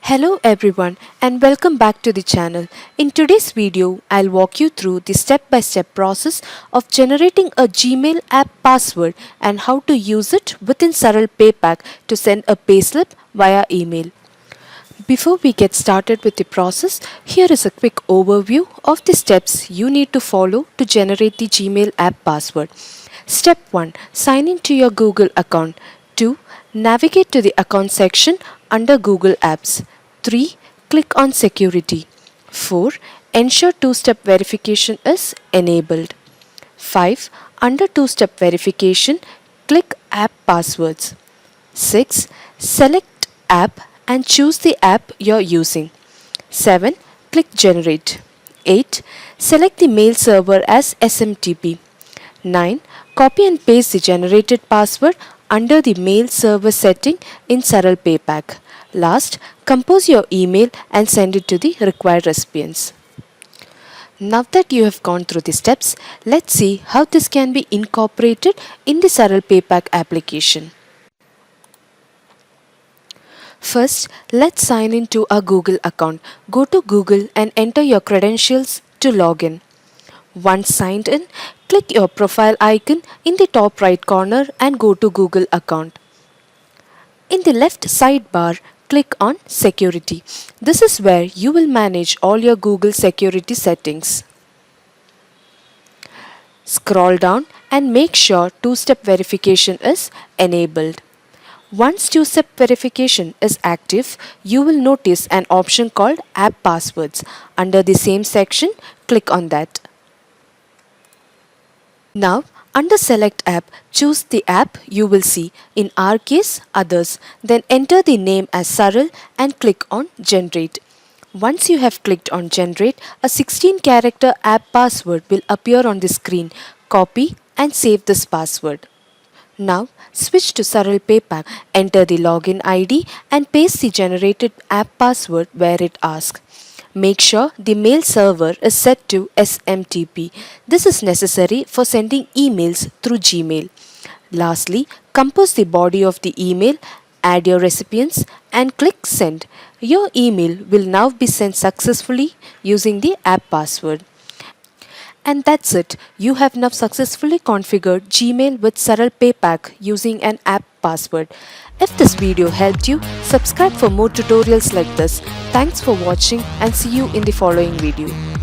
Hello everyone and welcome back to the channel. In today's video, I'll walk you through the step-by-step process of generating a Gmail app password and how to use it within Saral PayPack to send a payslip via email. Before we get started with the process, here is a quick overview of the steps you need to follow to generate the Gmail app password. Step 1. Sign in to your Google account. 2. Navigate to the account section under Google Apps. 3. Click on Security. 4. Ensure two-step verification is enabled. 5. Under two-step verification, click App Passwords. 6. Select App and choose the app you're using. 7. Click Generate. 8. Select the mail server as SMTP. 9. Copy and paste the generated password under the mail server setting in Saral PayPack. Last, compose your email and send it to the required recipients. Now that you have gone through the steps, let's see how this can be incorporated in the Saral PayPack application. First, let's sign in to our Google account. Go to Google and enter your credentials to log in. Once signed in, click your profile icon in the top right corner and go to Google account. In the left sidebar, click on Security. This is where you will manage all your Google security settings. Scroll down and make sure two-step verification is enabled. Once two-step verification is active, you will notice an option called App Passwords. Under the same section, click on that. Now, under Select App, choose the app you will see, in our case, Others. Then enter the name as Saral and click on Generate. Once you have clicked on Generate, a 16-character app password will appear on the screen. Copy and save this password. Now, switch to Saral PayPack, enter the login ID and paste the generated app password where it asks. Make sure the mail server is set to SMTP. This is necessary for sending emails through Gmail. Lastly, compose the body of the email, add your recipients and click Send. Your email will now be sent successfully using the app password. And that's it. You have now successfully configured Gmail with Saral PayPack using an app password. If this video helped you, subscribe for more tutorials like this. Thanks for watching and see you in the following video.